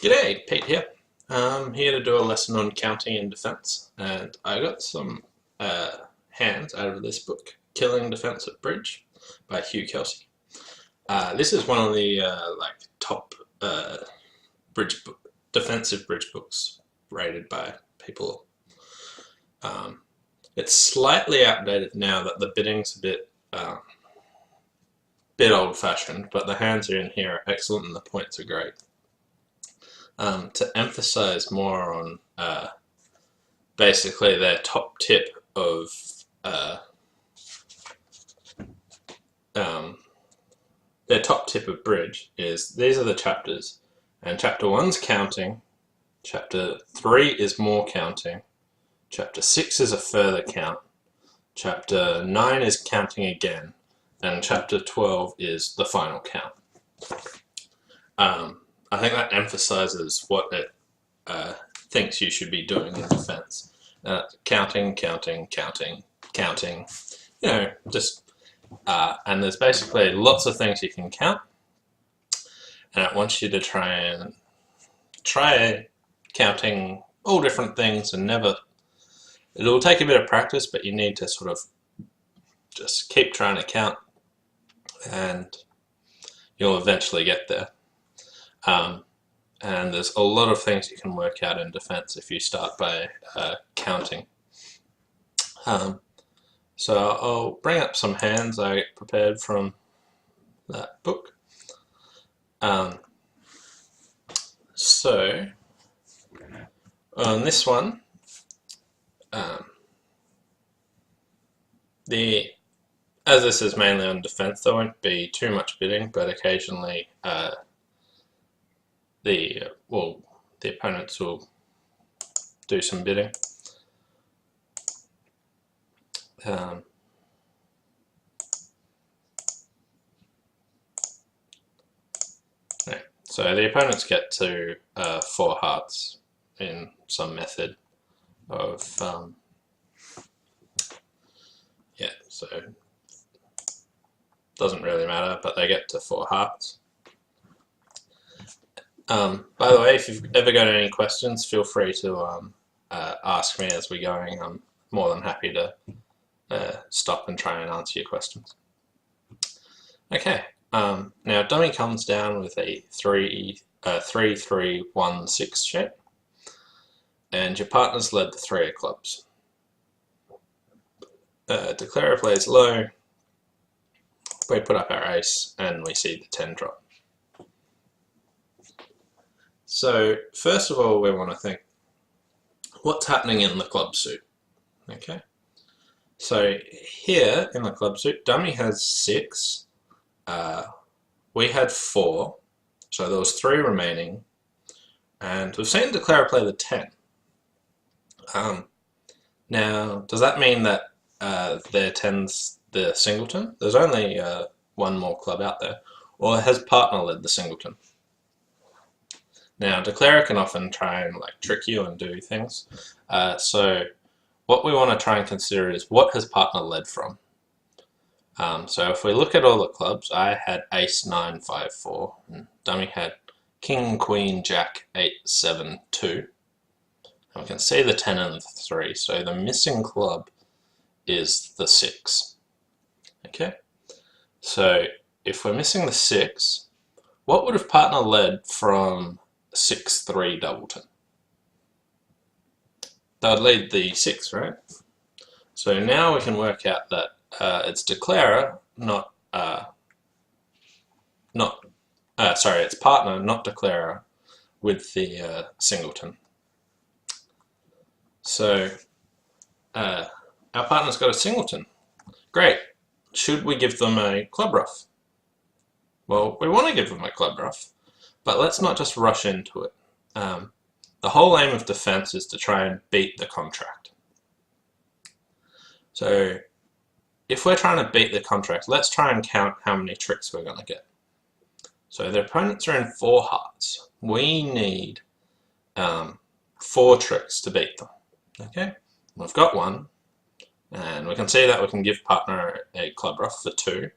G'day, Pete here. I'm here to do a lesson on counting in defense, and I got some hands out of this book, Killing Defensive Bridge by Hugh Kelsey. This is one of the top defensive bridge books rated by people. It's slightly outdated now that the bitting's a bit old-fashioned, but the hands are in here are excellent and the points are great. To emphasize more on basically their top tip of bridge is these are the chapters, and chapter 1's counting, chapter 3 is more counting, chapter 6 is a further count, chapter 9 is counting again, and chapter 12 is the final count. I think that emphasizes what it thinks you should be doing in defense. Counting, counting, counting, counting, you know, and there's basically lots of things you can count, and it wants you to try counting all different things and it'll take a bit of practice, but you need to sort of just keep trying to count and you'll eventually get there. And there's a lot of things you can work out in defense if you start by counting. So I'll bring up some hands I prepared from that book. So on this one, as this is mainly on defense, there won't be too much bidding, but occasionally the opponents will do some bidding. So the opponents get to 4 hearts in some method of so doesn't really matter, but they get to 4 hearts. By the way, if you've ever got any questions, feel free to ask me as we're going. I'm more than happy to stop and try and answer your questions. Okay, now dummy comes down with a 3-3-1-6 shape, and your partner's led the 3 of clubs. Declarer plays low, we put up our ace, and we see the 10 drop. So first of all, we want to think, what's happening in the club suit? Okay, so here in the club suit, dummy has 6, we had 4, so there was 3 remaining, and we've seen declarer play the 10. Now, does that mean that their 10's the singleton? There's only one more club out there, or has partner led the singleton? Now, declarer can often try and trick you and do things. So what we want to try and consider is, what has partner led from? So if we look at all the clubs, I had ace 9 5 4, and dummy had king queen jack 8 7 2. And we can see the 10 and the 3. So the missing club is the 6. Okay. So if we're missing the 6, what would have partner led from 6-3 doubleton? They'd lead the 6, right? So now we can work out that it's declarer, it's partner, not declarer, with the singleton. So our partner's got a singleton. Great. Should we give them a club ruff? Well, we want to give them a club ruff, but let's not just rush into it. The whole aim of defense is to try and beat the contract. So if we're trying to beat the contract, let's try and count how many tricks we're going to get. So the opponents are in 4 hearts. We need 4 tricks to beat them. Okay, we've got 1, and we can see that we can give partner a club ruff for 2.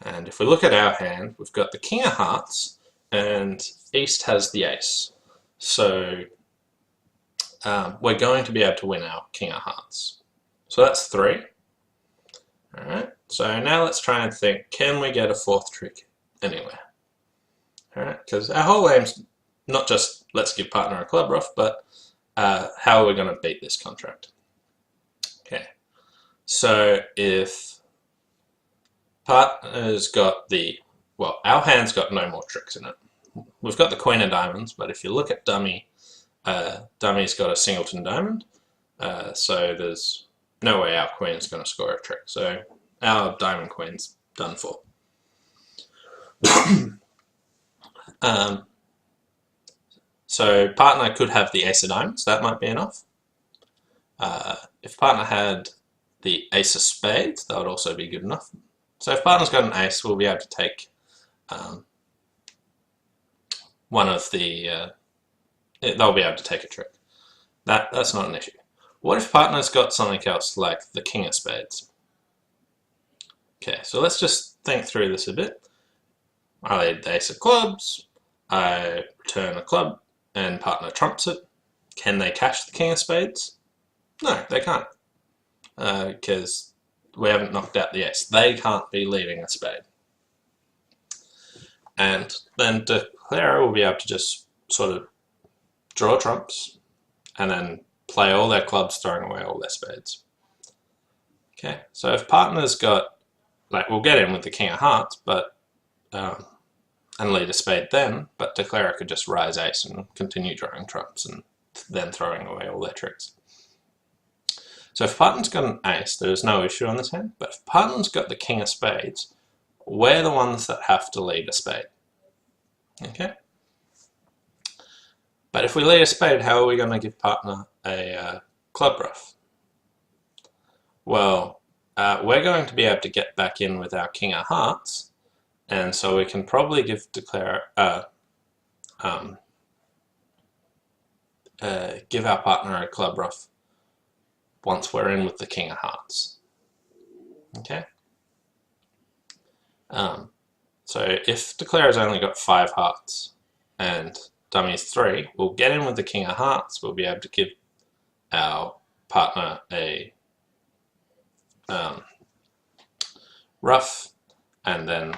And if we look at our hand, we've got the king of hearts, and East has the ace. So we're going to be able to win our King of Hearts. So that's 3. Alright, so now let's try and think, can we get a 4th trick anywhere? Alright, because our whole aim's not just let's give partner a club ruff, but how are we going to beat this contract? Okay, so if partner's got the, well, our hand's got no more tricks in it. We've got the Queen of Diamonds, but if you look at dummy, dummy's got a singleton diamond, so there's no way our queen's going to score a trick. So our diamond queen's done for. So partner could have the ace of diamonds, that might be enough. If partner had the ace of spades, that would also be good enough. So if partner's got an ace, we'll be able to take one of the, they'll be able to take a trick. That's not an issue. What if partner's got something else like the king of spades? Okay, so let's just think through this a bit. I lead the ace of clubs, I return a club, and partner trumps it. Can they cash the king of spades? No, they can't, because we haven't knocked out the ace. They can't be leading a spade. And then declarer will be able to just sort of draw trumps, and then play all their clubs, throwing away all their spades. Okay, so if partner's got, like, we'll get in with the king of hearts, but and lead a spade then, but declarer could just rise ace and continue drawing trumps and then throwing away all their tricks. So if partner's got an ace, there's no issue on this hand, but if partner's got the king of spades, we're the ones that have to lead a spade. Okay? But if we lead a spade, how are we going to give partner a club ruff? Well, we're going to be able to get back in with our king of hearts, and so we can probably give declarer give our partner a club ruff once we're in with the king of hearts. Okay. So if declarer's only got 5 hearts and dummy's 3, we'll get in with the king of hearts. We'll be able to give our partner a ruff, and then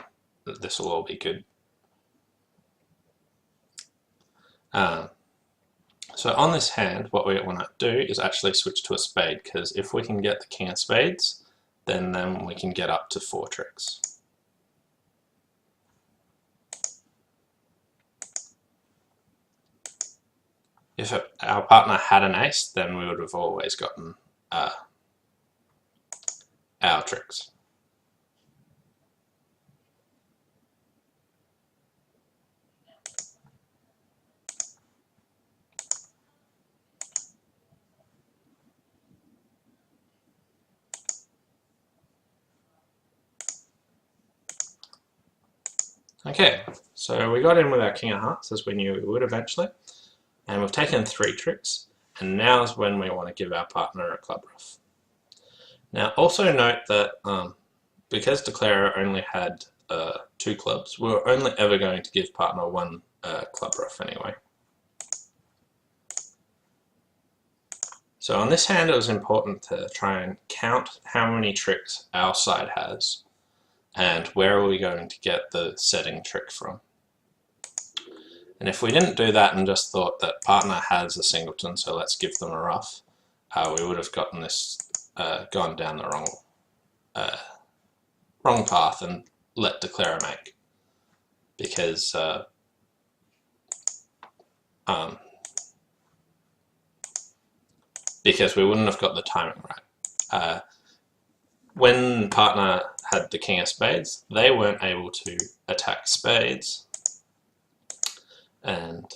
this will all be good. So on this hand, what we want to do is actually switch to a spade, because if we can get the king of spades, then we can get up to 4 tricks. If our partner had an ace, then we would have always gotten our tricks. Okay, so we got in with our king of hearts, as we knew we would eventually, and we've taken 3 tricks, and now is when we want to give our partner a club ruff. Now also note that because declarer only had 2 clubs, we were only ever going to give partner 1 club ruff anyway. So on this hand, it was important to try and count how many tricks our side has, and where are we going to get the setting trick from. And if we didn't do that and just thought that partner has a singleton, so let's give them a ruff, we would have gotten this, gone down the wrong path and let declarer make, because we wouldn't have got the timing right. When partner had the king of spades, they weren't able to attack spades, and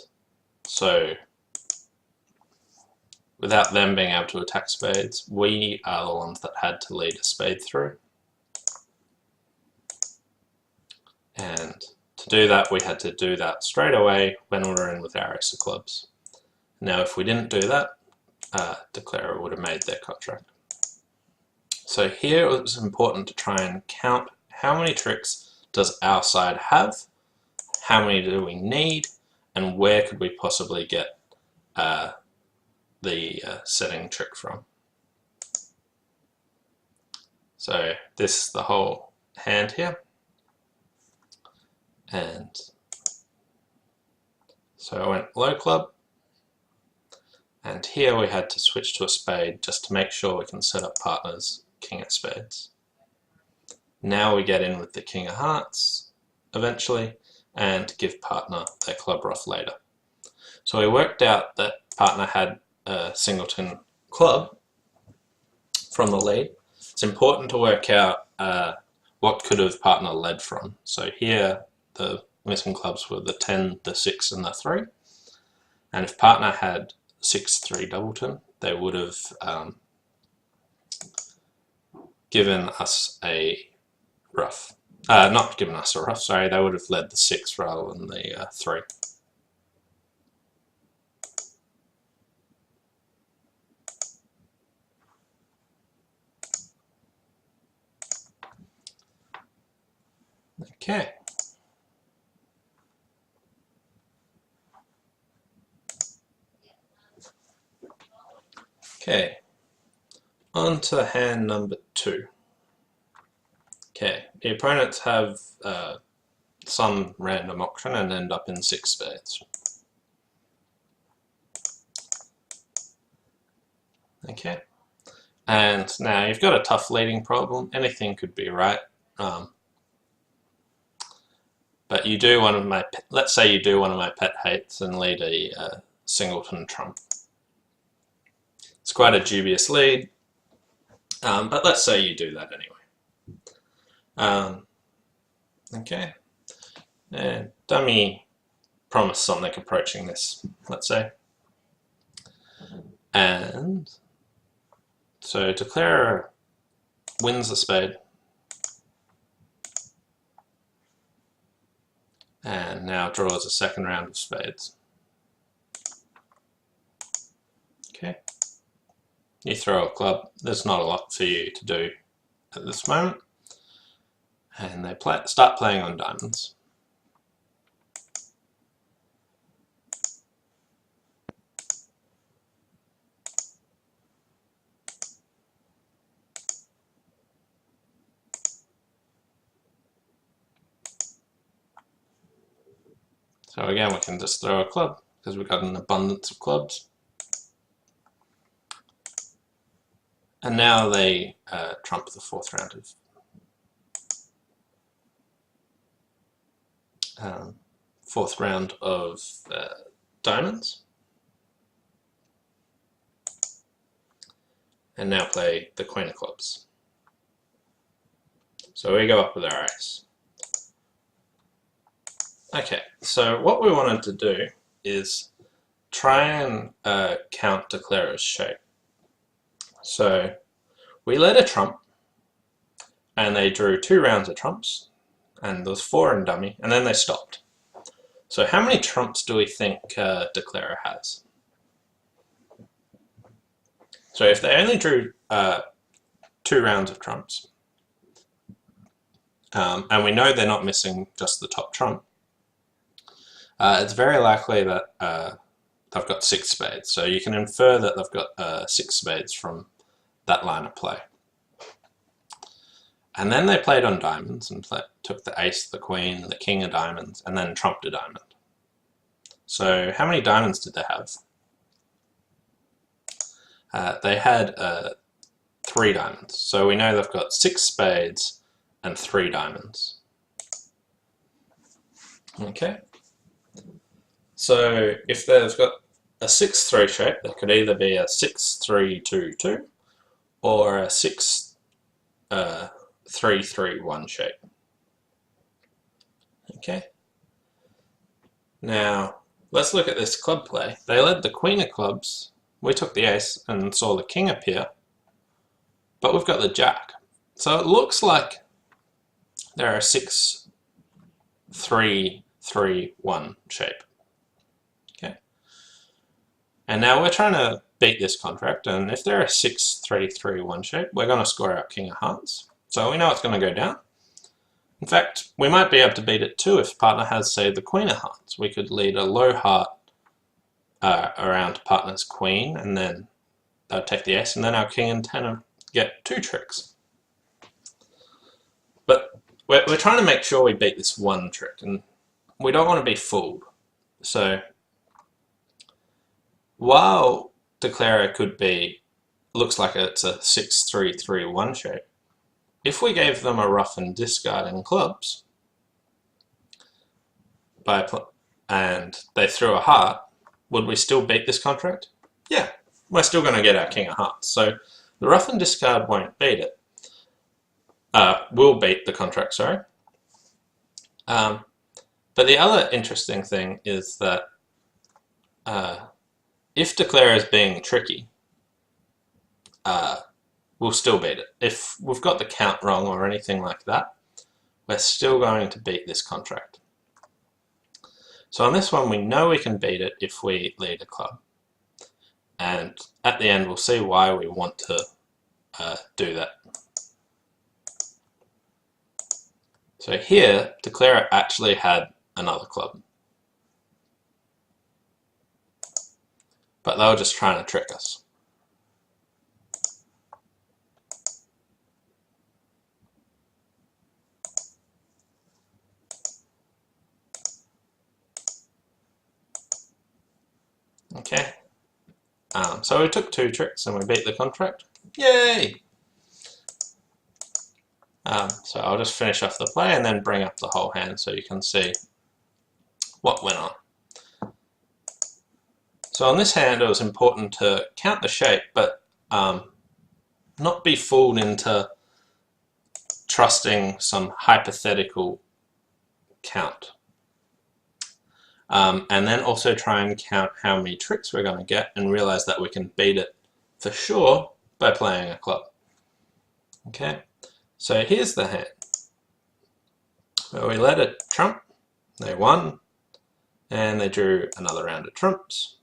so without them being able to attack spades, we are the ones that had to lead a spade through. And to do that, we had to do that straight away when we were in with our ace of clubs. Now if we didn't do that, declarer would have made their contract. So here it was important to try and count how many tricks does our side have, how many do we need, and where could we possibly get the setting trick from. So this is the whole hand here, and so I went low club, and here we had to switch to a spade just to make sure we can set up partners king of spades. Now we get in with the king of hearts eventually and give partner their club ruff later. So we worked out that partner had a singleton club from the lead. It's important to work out what could have partner led from. So here the missing clubs were the 10, the 6 and the 3. And if partner had 6-3 doubleton, they would have given us a ruff. Not given us a ruff, sorry, they would have led the 6 rather than the 3. Okay. Okay, on to hand number 2. Okay, the opponents have some random option and end up in 6 spades. Okay, and now you've got a tough leading problem. Anything could be right. But you do one of my, let's say you do one of my pet hates and lead a singleton trump. It's quite a dubious lead, but let's say you do that anyway. Okay, and dummy promised something approaching this, let's say. And so declarer wins the spade. And now draws a second round of spades. Okay. You throw a club. There's not a lot for you to do at this moment. And they start playing on diamonds. So again, we can just throw a club because we've got an abundance of clubs. And now they trump the fourth round of diamonds. And now play the queen of clubs. So we go up with our ace. Okay, so what we wanted to do is try and count declarer's shape. So we led a trump, and they drew 2 rounds of trumps, and there was 4 in dummy, and then they stopped. So how many trumps do we think declarer has? So if they only drew 2 rounds of trumps, and we know they're not missing just the top trump, it's very likely that they've got 6 spades. So you can infer that they've got 6 spades from that line of play. And then they played on diamonds and took the ace, the queen, the king of diamonds, and then trumped a diamond. So how many diamonds did they have? They had 3 diamonds. So we know they've got 6 spades and 3 diamonds. Okay. So if they've got a 6-3 shape, that could either be a 6-3-2-2 or a 6-3-3-1 shape. Okay. Now let's look at this club play. They led the queen of clubs. We took the ace and saw the king appear, but we've got the jack. So it looks like there are a 6-3-3-1 shape. Okay. And now we're trying to beat this contract, and if they're a 6-3-3-1 shape, we're going to score out king of hearts. So we know it's going to go down. In fact, we might be able to beat it too if partner has, say, the queen of hearts. We could lead a low heart around partner's queen, and then they'll take the ace, and then our king and 10 get 2 tricks. But we're trying to make sure we beat this one trick, and we don't want to be fooled. So while Declaro could be, looks like it's a 6-3-3-1 shape, if we gave them a ruff and discard in clubs, and they threw a heart, would we still beat this contract? Yeah, we're still going to get our king of hearts. So the ruff and discard won't beat it. Will beat the contract, sorry. But the other interesting thing is that if Declaro is being tricky, we'll still beat it. If we've got the count wrong or anything like that, we're still going to beat this contract. So on this one, we know we can beat it if we lead a club. And at the end, we'll see why we want to do that. So here, Declaro actually had another club. But they were just trying to trick us. Okay, so we took 2 tricks and we beat the contract. Yay! So I'll just finish off the play and then bring up the whole hand so you can see what went on. So on this hand, it was important to count the shape, but not be fooled into trusting some hypothetical count. And then also try and count how many tricks we're going to get and realize that we can beat it for sure by playing a club. Okay, so here's the hand. Well, we led a trump, they won, and they drew another round of trumps.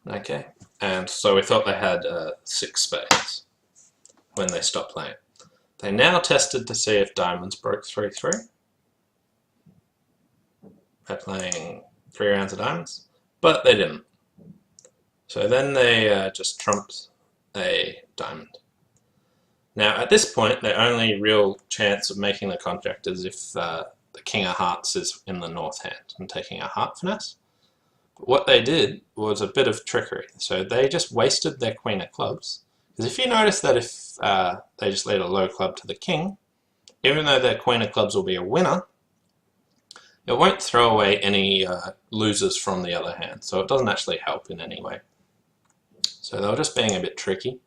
Okay, and so we thought they had 6 spades when they stopped playing. They now tested to see if diamonds broke 3-3. By playing 3 rounds of diamonds, but they didn't. So then they just trumped a diamond. Now at this point, the only real chance of making the contract is if the king of hearts is in the north hand and taking a heart finesse. But what they did was a bit of trickery. So they just wasted their queen of clubs. Because if you notice that if they just lead a low club to the king, even though their queen of clubs will be a winner, it won't throw away any losers from the other hand, so it doesn't actually help in any way. So they were just being a bit tricky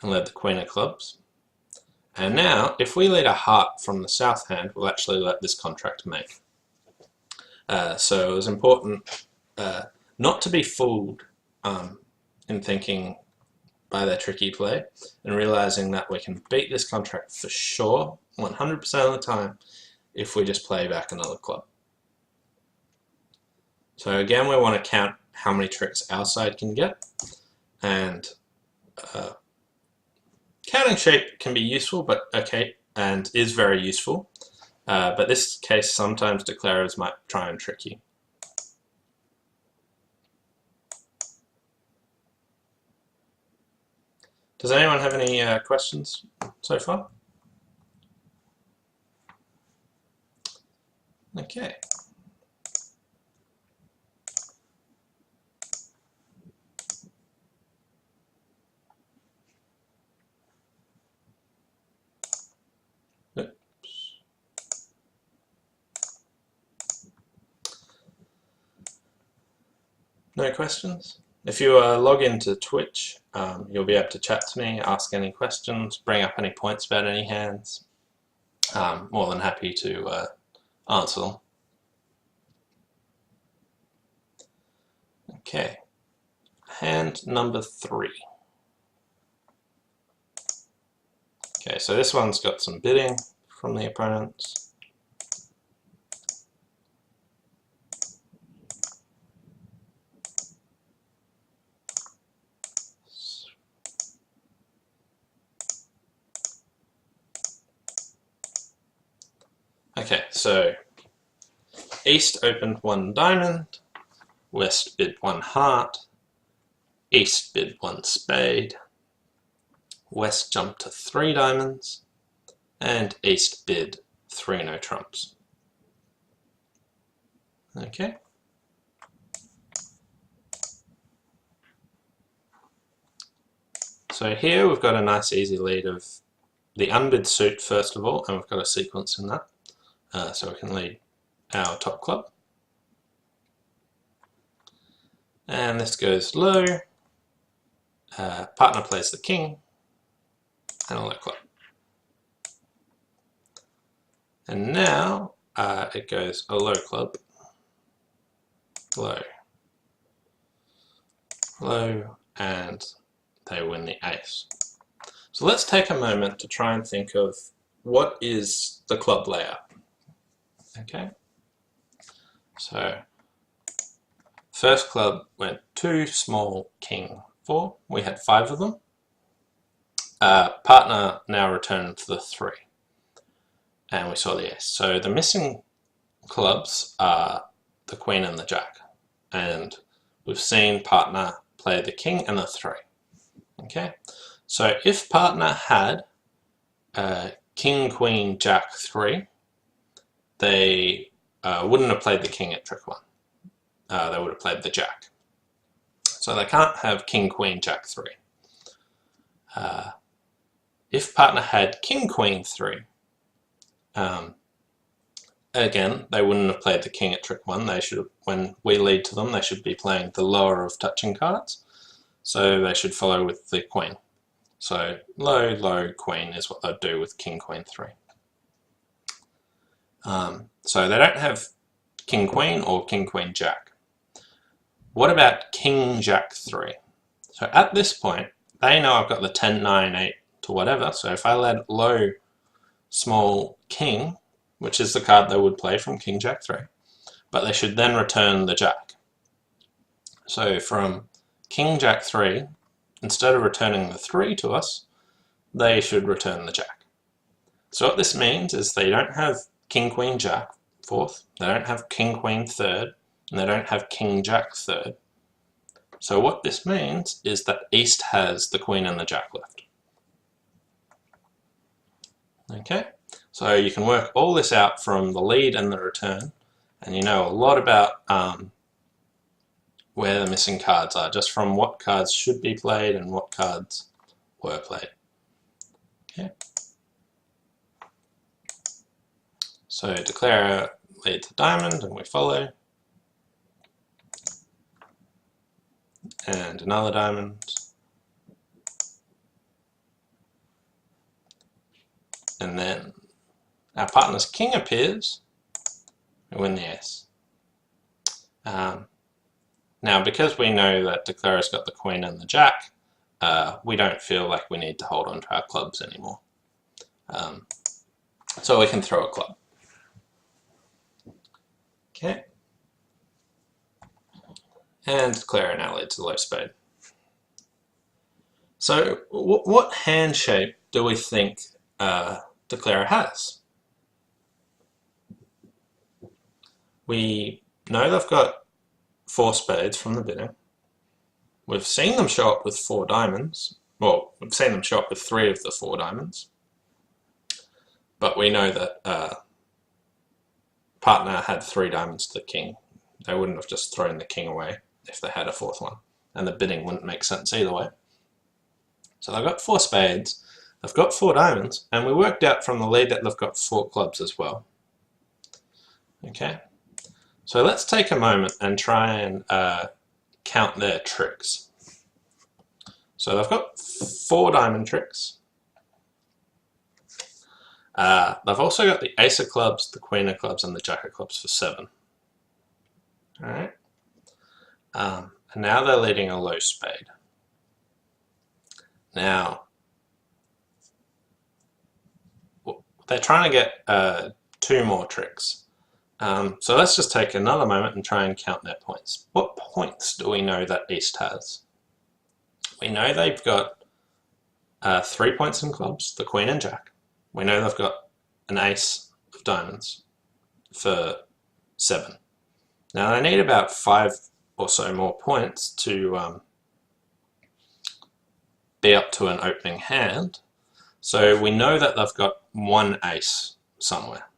and led the queen of clubs. And now, if we lead a heart from the south hand, we'll actually let this contract make. So it was important not to be fooled in thinking by their tricky play and realizing that we can beat this contract for sure 100% of the time if we just play back another club. So again, we want to count how many tricks our side can get, and counting shape can be useful, but and is very useful. But this case, sometimes declarers might try and trick you. Does anyone have any questions so far? Okay. Oops. No questions? If you log into Twitch, you'll be able to chat to me, ask any questions, bring up any points about any hands. More than happy to answer them. Okay, hand number 3. Okay, so this one's got some bidding from the opponents. Okay, so East opened 1 diamond, West bid 1 heart, East bid 1 spade, West jumped to 3 diamonds, and East bid 3 no trumps. Okay. So here we've got a nice easy lead of the unbid suit first of all, and we've got a sequence in that. So we can lead our top club. And this goes low, partner plays the king, and a low club. And now it goes a low club, low, low, and they win the ace. So let's take a moment to try and think of what is the club layout. Okay, so first club went 2 small king 4. We had 5 of them. Partner now returned to the 3, and we saw the ace. So the missing clubs are the queen and the jack, and we've seen partner play the king and the 3. Okay, so if partner had king, queen, jack 3, they wouldn't have played the king at trick 1. They would have played the jack. So they can't have king, queen, jack 3. If partner had king, queen 3, again, they wouldn't have played the king at trick 1. They should, when we lead to them, they should be playing the lower of touching cards. So they should follow with the queen. So low, low, queen is what they'd do with king, queen 3. So they don't have king, queen or king, queen, jack. What about king, jack 3? So at this point, they know I've got the 10, 9, 8 to whatever. So if I led low, small, king, which is the card they would play from king, jack 3, but they should then return the jack. So from king, jack 3, instead of returning the 3 to us, they should return the jack. So what this means is they don't have king, queen, jack 4th, they don't have king, queen 3rd, and they don't have king, jack 3rd. So what this means is that East has the queen and the jack left. Okay, so you can work all this out from the lead and the return, and you know a lot about where the missing cards are, just from what cards should be played and what cards were played. Okay. So declare lead to diamond, and we follow. And another diamond. And then our partner's king appears, we win the ace. Now, because we know that Declarer's got the queen and the jack, we don't feel like we need to hold on to our clubs anymore. So we can throw a club. Okay. And Declarer now leads to low spade. So what hand shape do we think Declarer has? We know they've got 4 spades from the bidding. We've seen them show up with 4 diamonds. Well, we've seen them show up with 3 of the 4 diamonds. But we know that partner had 3 diamonds to the king. They wouldn't have just thrown the king away if they had a 4th one. And the bidding wouldn't make sense either way. So they've got 4 spades, they've got 4 diamonds, and we worked out from the lead that they've got 4 clubs as well. Okay, so let's take a moment and try and count their tricks. So they've got 4 diamond tricks. They've also got the ace of clubs, the queen of clubs, and the jack of clubs for 7. Alright, and now they're leading a low spade. Now, they're trying to get 2 more tricks. So let's just take another moment and try and count their points. What points do we know that East has? We know they've got 3 points in clubs, the queen and jack. We know they've got an ace of diamonds. for 7. Now they need about 5 or so more points to be up to an opening hand. So we know that they've got one ace somewhere.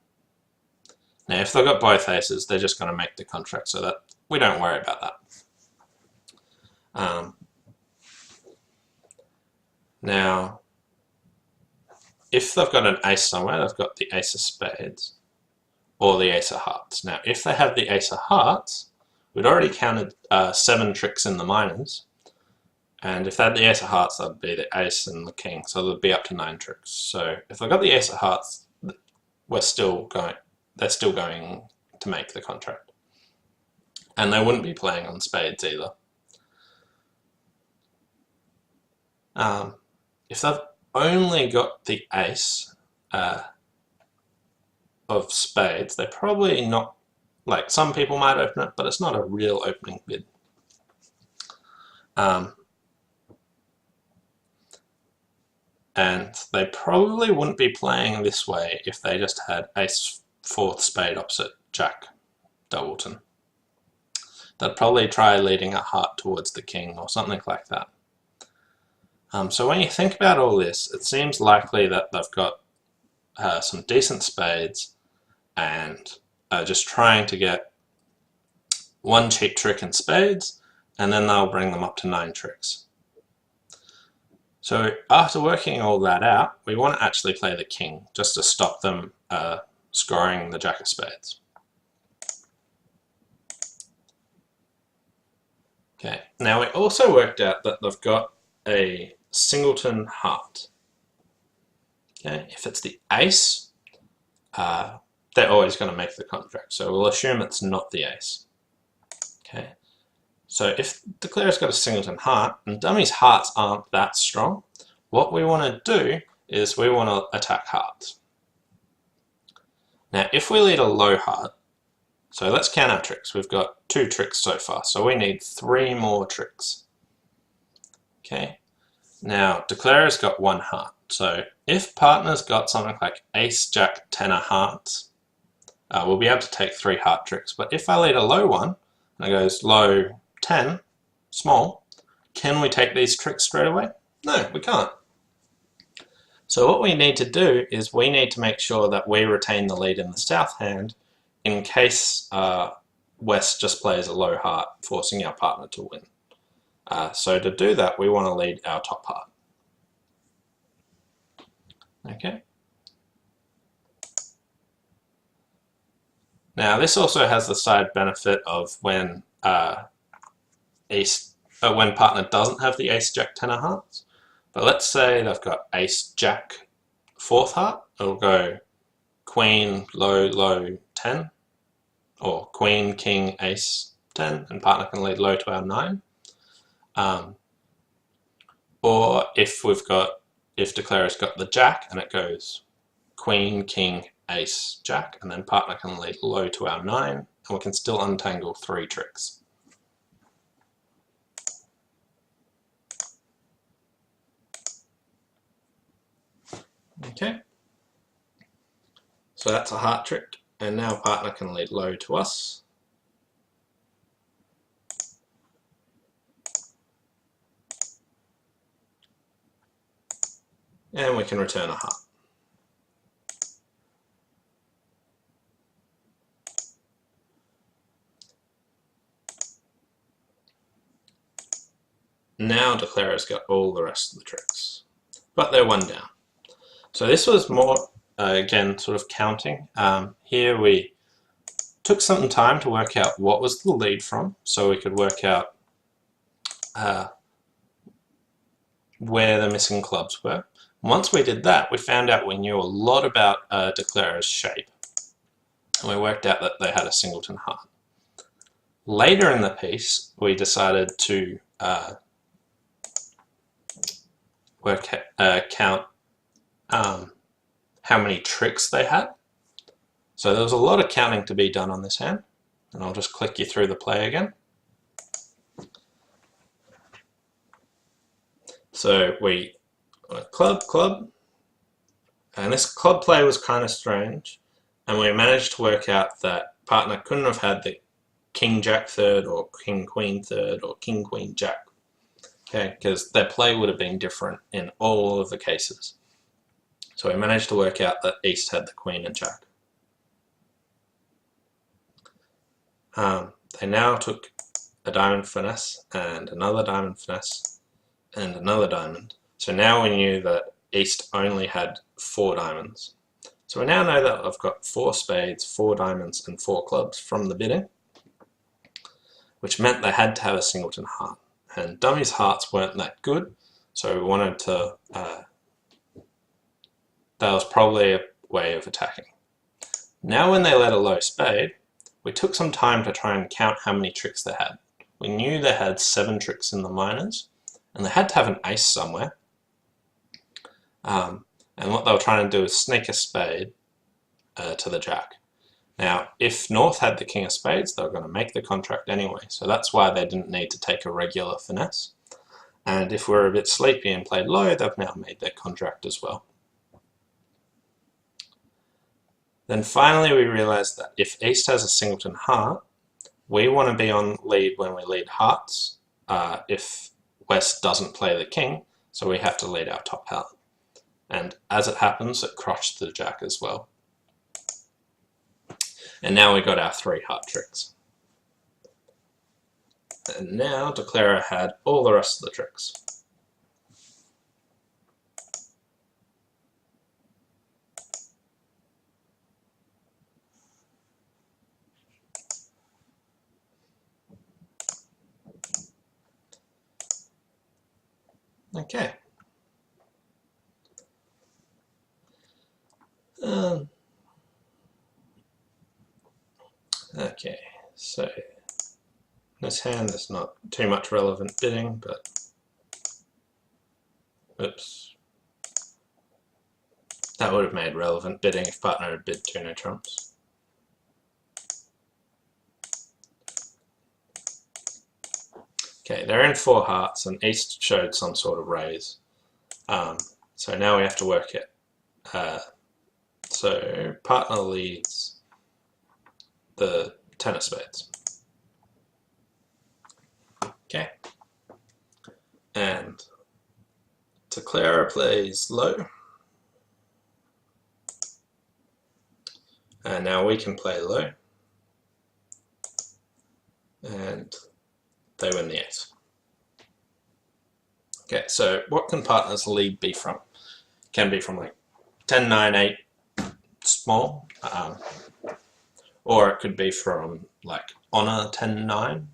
Now if they've got both aces, they're just going to make the contract, so that we don't worry about that. Now, if they've got an ace somewhere, they've got the ace of spades or the ace of hearts. Now, if they have the ace of hearts, we'd already counted 7 tricks in the minors, and if they had the ace of hearts, that'd be the ace and the king, so they'd be up to 9 tricks. So if they've got the ace of hearts, they're still going to make the contract, and they wouldn't be playing on spades either. If they've only got the ace of spades, they're probably not, like some people might open it, but it's not a real opening bid. And they probably wouldn't be playing this way if they just had ace 4th spade opposite jack doubleton. They'd probably try leading a heart towards the king or something like that. So when you think about all this, it seems likely that they've got some decent spades and are just trying to get one cheap trick in spades, and then they'll bring them up to 9 tricks. So after working all that out, we want to actually play the king just to stop them scoring the jack of spades. Okay, now we also worked out that they've got a singleton heart. Okay, if it's the ace, they're always going to make the contract, so we'll assume it's not the ace. Okay, so if Declarer's got a singleton heart and dummy's hearts aren't that strong, what we want to do is we want to attack hearts. Now if we lead a low heart, so let's count our tricks. We've got 2 tricks so far, so we need 3 more tricks. Okay, now Declarer's got 1 heart, so if partner's got something like ace, jack, 10 of hearts, we'll be able to take 3 heart tricks. But if I lead a low one, and it goes low 10, small, can we take these tricks straight away? No, we can't. So what we need to do is we need to make sure that we retain the lead in the south hand in case West just plays a low heart, forcing our partner to win. So to do that, we want to lead our top heart. Okay. Now this also has the side benefit of when partner doesn't have the ace, jack, 10 of hearts. But let's say they've got ace, jack, 4th heart. It'll go queen, low, low, 10, or queen, king, ace, 10, and partner can lead low to our 9. Or if Declarer's got the jack and it goes queen, king, ace, jack, and then partner can lead low to our 9, and we can still untangle 3 tricks. Okay, so that's a heart trick, and now partner can lead low to us. And we can return a heart. Now Declarer's got all the rest of the tricks, but they're 1 down. So this was more, again, sort of counting. Here we took some time to work out what was the lead from, so we could work out where the missing clubs were. Once we did that, we found out we knew a lot about Declarer's shape, and we worked out that they had a singleton heart. Later in the piece, we decided to count how many tricks they had. So there was a lot of counting to be done on this hand, and I'll just click you through the play again. So we club, club, and this club play was kind of strange. and we managed to work out that partner couldn't have had the King Jack third or King Queen third or King Queen Jack. Okay, because their play would have been different in all of the cases. So we managed to work out that East had the Queen and Jack. They now took a diamond finesse and another diamond finesse and another diamond. So now we knew that East only had 4 diamonds. So we now know that I've got 4 spades, 4 diamonds and 4 clubs from the bidding, which meant they had to have a singleton heart. And dummies' hearts weren't that good, so we wanted to, that was probably a way of attacking. Now when they let a low spade, we took some time to try and count how many tricks they had. We knew they had 7 tricks in the minors, and they had to have an ace somewhere. And what they were trying to do is sneak a spade to the jack. Now, if North had the King of Spades, they were going to make the contract anyway, so that's why they didn't need to take a regular finesse. And if we're a bit sleepy and played low, they've now made their contract as well. Then finally we realised that if East has a singleton heart, we want to be on lead when we lead hearts if West doesn't play the King, so we have to lead our top heart. And as it happens, it crushed the Jack as well. And now we got our 3 heart tricks. And now Declara had all the rest of the tricks. Okay. Okay, so this hand is not too much relevant bidding, but oops. That would have made relevant bidding if partner had bid 2 no trumps. Okay, they're in 4 hearts and East showed some sort of raise. So now we have to work it. So partner leads the 10 of spades. Okay. And Declara plays low. And now we can play low. And they win the ace. Okay, so what can partner's lead be from? Can be from like 10, 9, 8 small, or it could be from like honor 10, 9,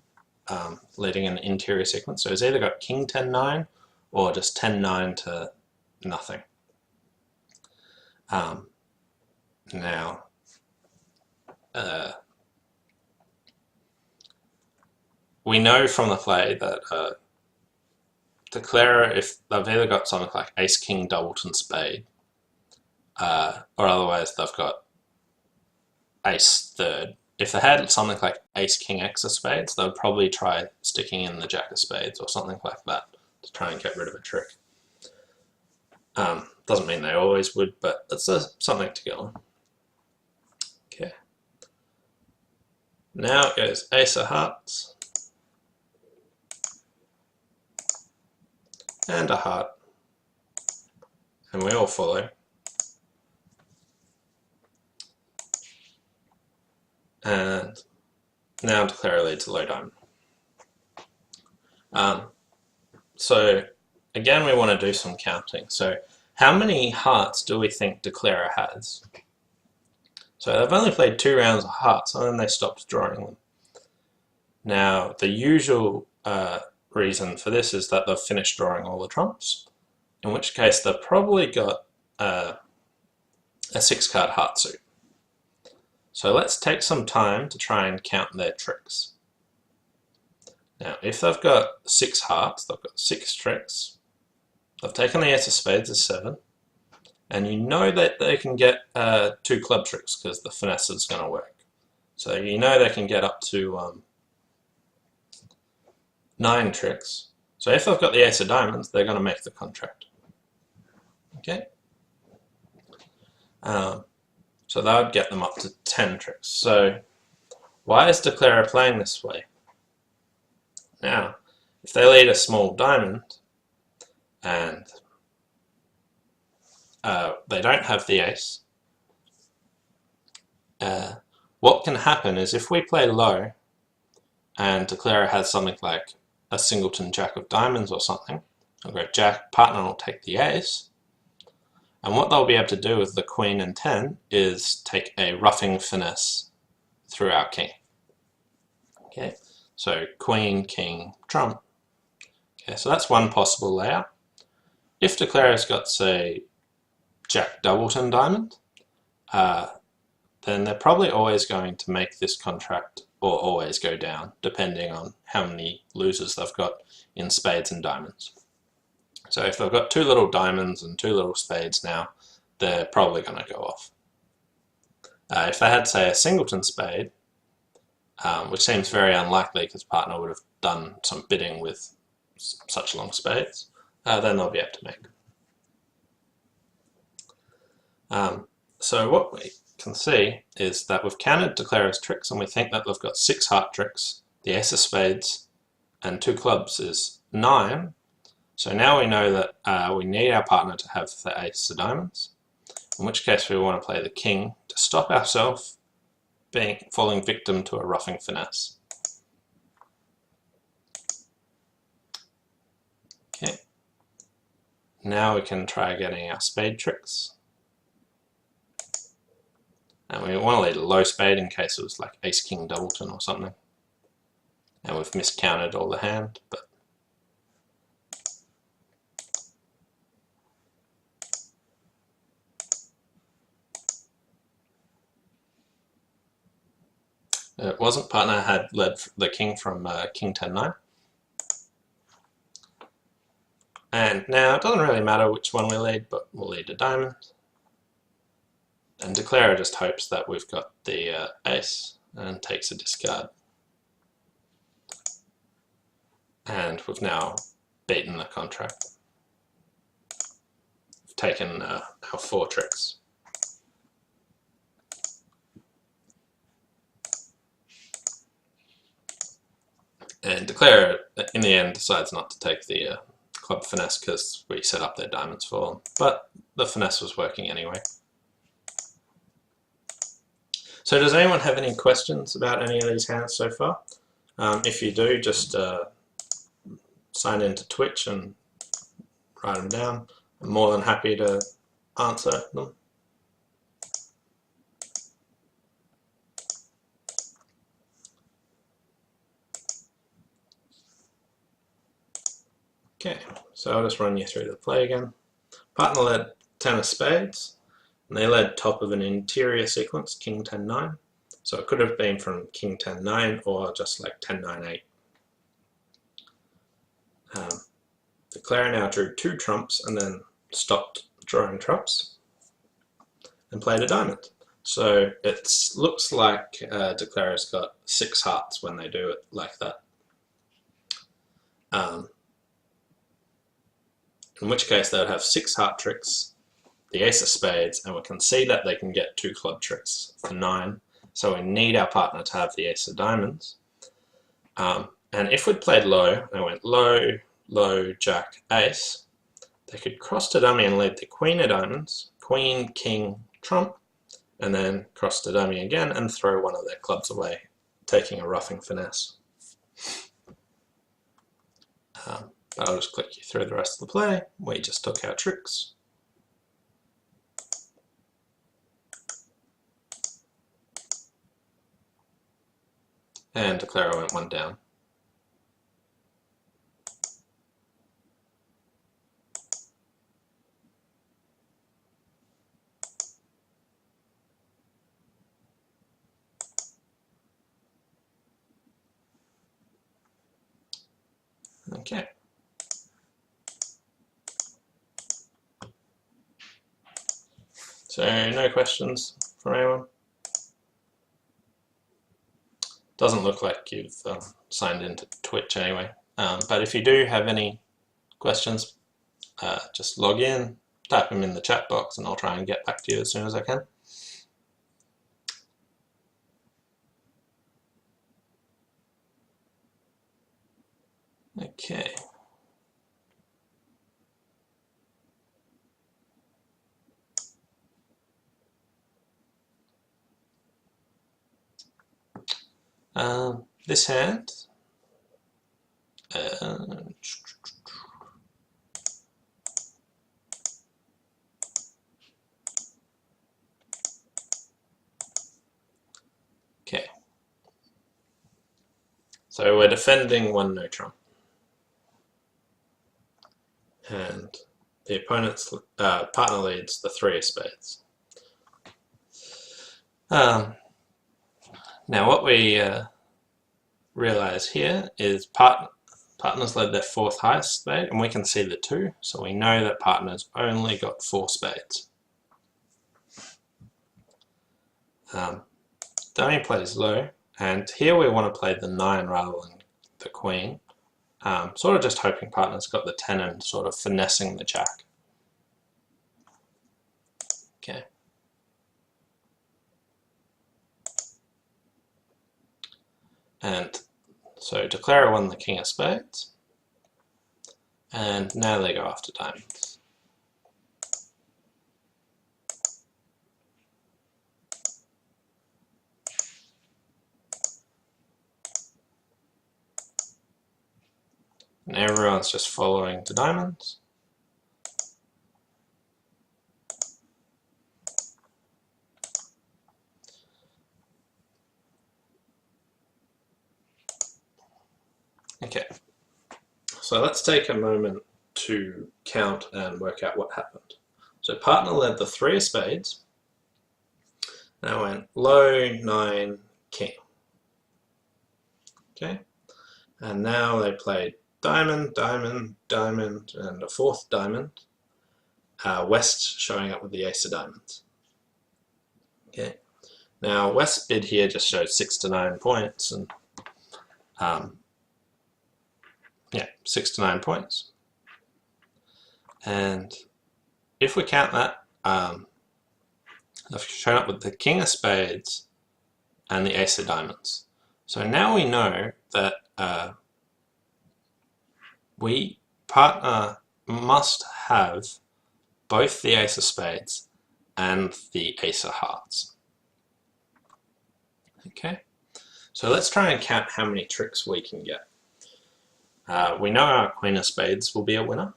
leading an interior sequence. So it's either got King 10, 9 or just 10, 9 to nothing. Now, we know from the play that Declara, if they've either got something like Ace, King, Doubleton, Spade, or otherwise they've got Ace third. If they had something like Ace, King, X of Spades, they would probably try sticking in the Jack of Spades or something like that to try and get rid of a trick. Doesn't mean they always would, but it's something to get on. Okay. Now it goes Ace of Hearts. And a heart. And we all follow. And now Declara leads a low diamond. So again, we want to do some counting. So how many hearts do we think Declara has? So they've only played 2 rounds of hearts, and then they stopped drawing them. Now, the usual reason for this is that they've finished drawing all the trumps, in which case they've probably got a 6-card heart suit. So let's take some time to try and count their tricks. Now, if they've got 6 hearts, they've got 6 tricks. They've taken the Ace of Spades as 7, and you know that they can get 2 club tricks because the finesse is going to work. So you know they can get up to 9 tricks. So if they've got the Ace of Diamonds, they're going to make the contract. Okay. So that would get them up to 10 tricks. So why is Declarer playing this way? Now, if they lead a small diamond and they don't have the ace, what can happen is if we play low and Declarer has something like a singleton jack of diamonds or something, I'll go jack, partner will take the ace, and what they'll be able to do with the queen and 10 is take a roughing finesse through our king. Okay, so queen, king, trump. Okay, so that's one possible layout. If Declarer's got, say, jack doubleton diamond, then they're probably always going to make this contract or always go down, depending on how many losers they've got in spades and diamonds. So if they've got 2 little diamonds and 2 little spades now, they're probably going to go off. If they had, say, a singleton spade, which seems very unlikely because partner would have done some bidding with such long spades, then they'll be able to make. So what we can see is that we've counted Declarer's tricks and we think that they've got 6 heart tricks, the ace of spades and 2 clubs is 9. So now we know that we need our partner to have the ace of diamonds, in which case we want to play the king to stop ourselves falling victim to a roughing finesse. Okay, now we can try getting our spade tricks. And we want to lead a low spade in case it was like ace-king doubleton or something. And we've miscounted all the hand, but it wasn't. Partner had led the king from king 10-9. And now it doesn't really matter which one we lead, but we'll lead a diamond. And Declarer just hopes that we've got the ace and takes a discard. And we've now beaten the contract. We've taken our 4 tricks. And Declarer, in the end, decides not to take the club finesse because we set up their diamonds for them. But the finesse was working anyway. So does anyone have any questions about any of these hands so far? If you do, just sign into Twitch and write them down. I'm more than happy to answer them. Okay, so I'll just run you through the play again. Partner led 10 of spades, and they led top of an interior sequence, king 10-9. So it could have been from king 10-9 or just like 10-9-8. Declarer now drew 2 trumps and then stopped drawing trumps and played a diamond. So it looks like Declarer's got 6 hearts when they do it like that. In which case they would have 6 heart tricks, the ace of spades, and we can see that they can get 2 club tricks for 9. So we need our partner to have the ace of diamonds. And if we'd played low, they went low, low, jack, ace, they could cross to dummy and lead the queen of diamonds, queen, king, trump, and then cross to dummy again and throw one of their clubs away, taking a roughing finesse. But I'll just click you through the rest of the play. We just took our tricks. And Declarer went 1 down. Okay. So no questions from anyone? Doesn't look like you've signed into Twitch anyway. But if you do have any questions, just log in, type them in the chat box, and I'll try and get back to you as soon as I can. Okay. This hand. Okay. So we're defending one no trump. And the opponent's partner leads the 3 of spades. Now what we realize here is partners led their 4th highest spade, and we can see the 2, so we know that partners only got 4 spades. Dummy plays low, and here we want to play the 9 rather than the queen, sort of just hoping partners got the 10 and sort of finessing the jack. Okay. And so Declarer won the king of spades, and now they go after diamonds. And everyone's just following to diamonds. Okay, so let's take a moment to count and work out what happened. So partner led the 3 of spades. Now went low, 9, king. Okay, and now they played diamond, diamond, diamond, and a 4th diamond. West showing up with the ace of diamonds. Okay, now West's bid here just shows 6 to 9 points, and yeah, 6 to 9 points. And if we count that, they've shown up with the king of spades and the ace of diamonds. So now we know that partner must have both the ace of spades and the ace of hearts. Okay, so let's try and count how many tricks we can get. We know our queen of spades will be a winner.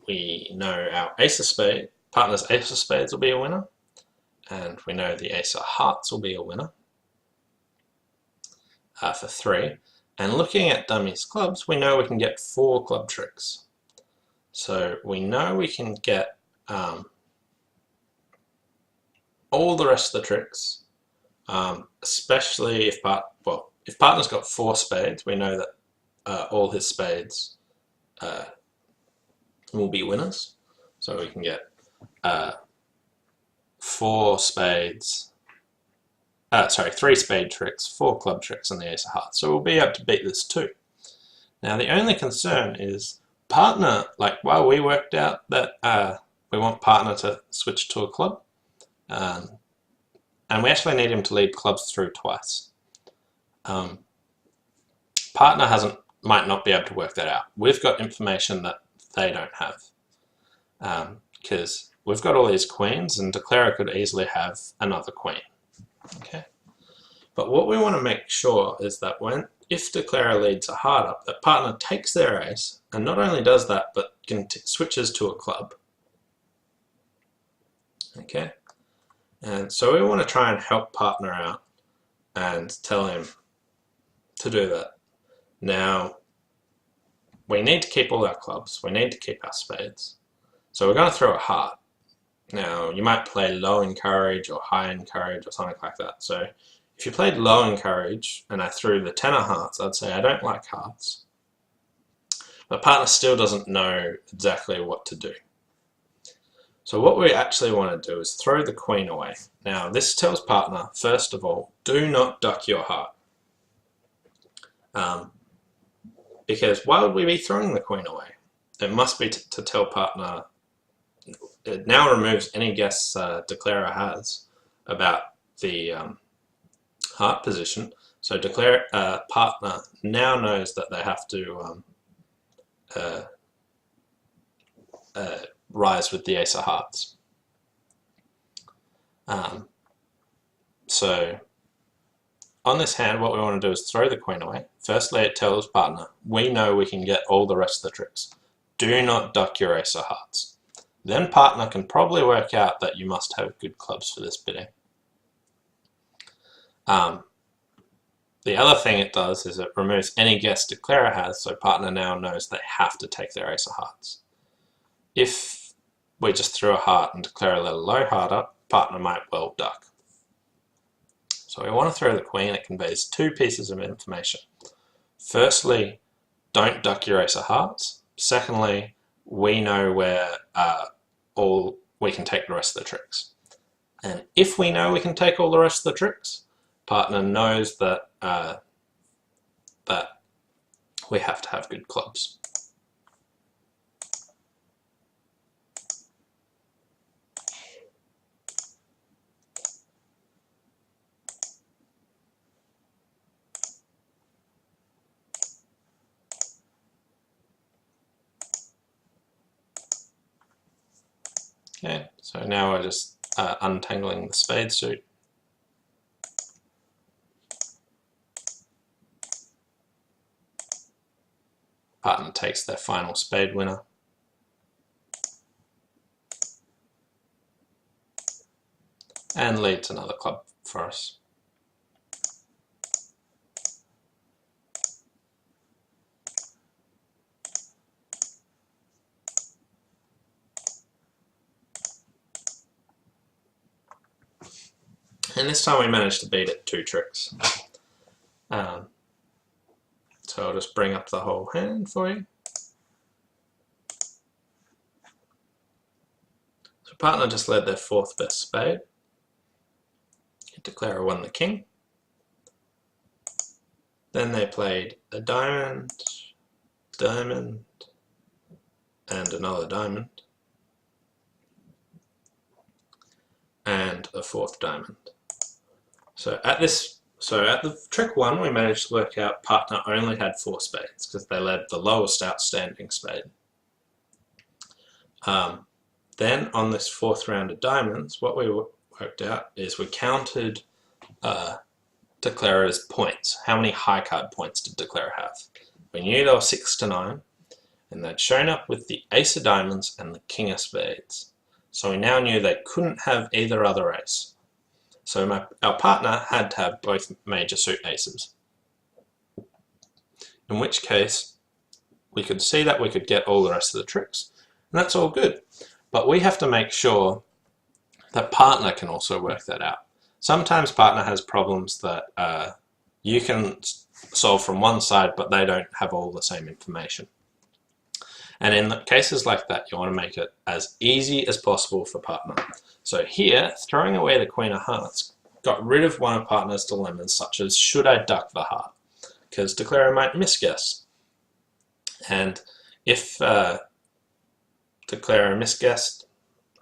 We know our ace of spades, partner's ace of spades will be a winner. And we know the ace of hearts will be a winner for 3. And looking at dummies clubs, we know we can get 4 club tricks. So we know we can get all the rest of the tricks, especially if partner's got 4 spades, we know that all his spades will be winners. So we can get 4 spades, 3 spade tricks, 4 club tricks, and the ace of hearts. So we'll be able to beat this too. Now the only concern is partner, while we worked out that we want partner to switch to a club, and we actually need him to lead clubs through twice. Partner might not be able to work that out. We've got information that they don't have, because we've got all these queens, and Declarer could easily have another queen. Okay, but what we want to make sure is that if Declarer leads a heart up, that partner takes their ace, and not only does that, but switches to a club. Okay, and so we want to try and help partner out and tell him to do that. Now, we need to keep all our clubs, we need to keep our spades. So we're going to throw a heart. Now, you might play low in courage or high in courage or something like that. So if you played low in courage and I threw the 10 of hearts, I'd say I don't like hearts. But partner still doesn't know exactly what to do. So what we actually want to do is throw the queen away. Now, this tells partner, first of all, do not duck your heart. Because why would we be throwing the queen away? It must be to tell partner. It now removes any guess Declarer has about the heart position. So partner now knows that they have to rise with the ace of hearts. So on this hand, what we want to do is throw the queen away. Firstly, it tells partner, we know we can get all the rest of the tricks. Do not duck your ace of hearts. Then partner can probably work out that you must have good clubs for this bidding. The other thing it does is it removes any guess declarer has, so partner now knows they have to take their ace of hearts. If we just threw a heart and declare a little low heart up, partner might well duck. So we want to throw the queen. It conveys two pieces of information. Firstly, don't duck your ace of hearts. Secondly, we know where we can take the rest of the tricks. And if we know we can take all the rest of the tricks, partner knows that that we have to have good clubs. Okay, so now we're just untangling the spade suit. Partner takes their final spade winner. And leads another club for us. And this time we managed to beat it 2 tricks. So I'll just bring up the whole hand for you. So partner just led their 4th best spade. Declarer won the king. Then they played a diamond, diamond, and another diamond, and a 4th diamond. So at the trick 1, we managed to work out partner only had 4 spades because they led the lowest outstanding spade. Then on this 4th round of diamonds, what we worked out is we counted declarer's points. How many high card points did declarer have? We knew there were 6 to 9, and they'd shown up with the ace of diamonds and the king of spades. So we now knew they couldn't have either other ace. So our partner had to have both major suit aces. In which case, we could see that we could get all the rest of the tricks, and that's all good. But we have to make sure that partner can also work that out. Sometimes partner has problems that you can solve from one side, but they don't have all the same information. And in cases like that, you want to make it as easy as possible for partner. So here, throwing away the queen of hearts got rid of one of partner's dilemmas, such as, should I duck the heart? Because declarer might misguess. And if declarer misguessed,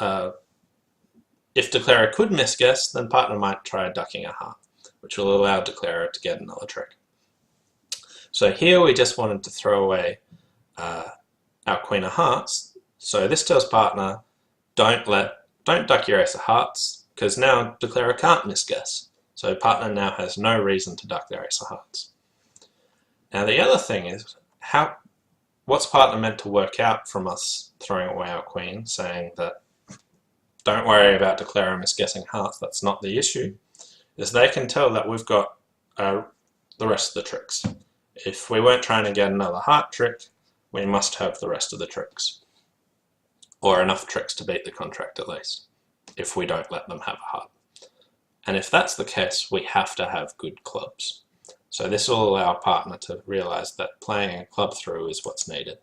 if declarer could misguess, then partner might try ducking a heart, which will allow declarer to get another trick. So here we just wanted to throw away our queen of hearts. So this tells partner, don't duck your ace of hearts, because now declarer can't misguess. So partner now has no reason to duck their ace of hearts. Now the other thing is, what's partner meant to work out from us throwing away our queen, saying that don't worry about declarer misguessing hearts, that's not the issue, is they can tell that we've got the rest of the tricks. If we weren't trying to get another heart trick, we must have the rest of the tricks. Or enough tricks to beat the contract at least, if we don't let them have a heart. And if that's the case, we have to have good clubs. So this will allow partner to realize that playing a club through is what's needed.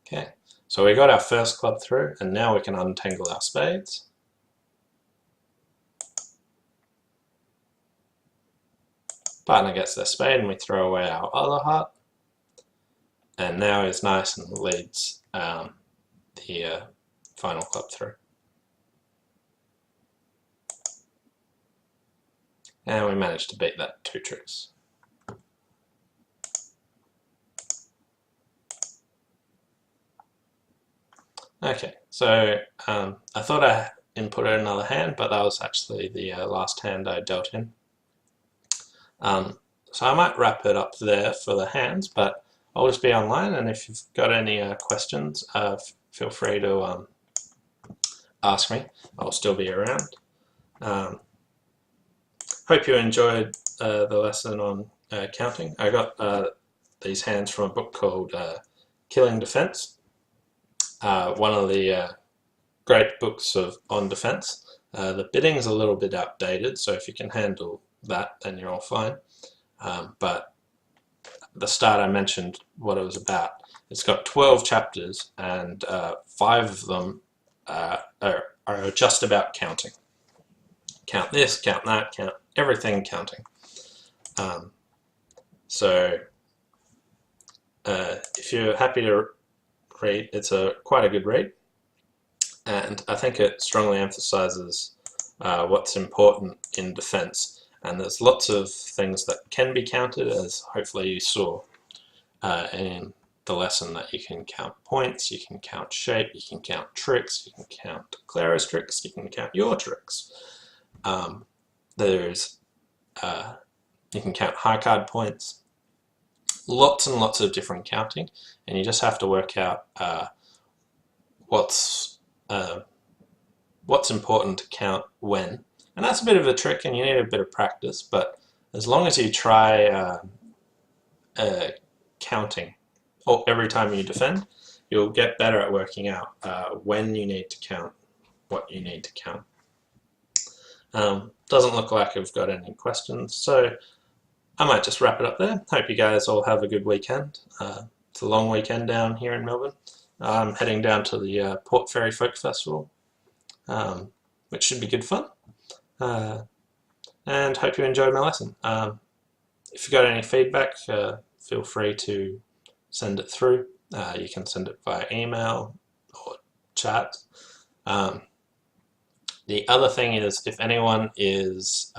Okay, so we got our first club through, and now we can untangle our spades. Partner gets their spade and we throw away our other heart. And now he's nice and leads the final club through. And we managed to beat that 2 tricks. Okay, so I thought I inputted another hand, but that was actually the last hand I dealt in. So I might wrap it up there for the hands, but I'll just be online, and if you've got any questions, feel free to ask me. I'll still be around. Hope you enjoyed the lesson on counting. I got these hands from a book called Killing Defense, one of the great books on defense. The bidding's a little bit outdated, so if you can handle that, then you're all fine. But at the start I mentioned what it was about. It's got 12 chapters, and 5 of them are just about counting. Count this, count that, count everything counting. So if you're happy to read, it's quite a good read, and I think it strongly emphasizes what's important in defense. And there's lots of things that can be counted, as hopefully you saw in the lesson, that you can count points, you can count shape, you can count tricks, you can count Clara's tricks, you can count your tricks. You can count high card points. Lots and lots of different counting, and you just have to work out what's important to count when. And that's a bit of a trick, and you need a bit of practice, but as long as you try counting every time you defend, you'll get better at working out when you need to count, what you need to count. Doesn't look like I've got any questions, so I might just wrap it up there. Hope you guys all have a good weekend. It's a long weekend down here in Melbourne. I'm heading down to the Port Fairy Folk Festival, which should be good fun. And hope you enjoyed my lesson. If you've got any feedback, feel free to send it through. You can send it via email or chat. The other thing is, if anyone is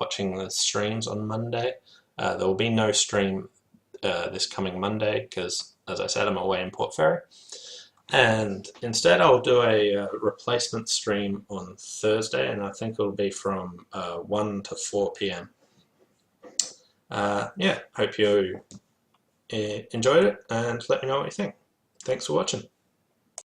watching the streams on Monday, there will be no stream this coming Monday because, as I said, I'm away in Port Fairy. And instead I'll do a replacement stream on Thursday, and I think it'll be from 1 to 4 p.m. Yeah, hope you enjoyed it, and let me know what you think. Thanks for watching.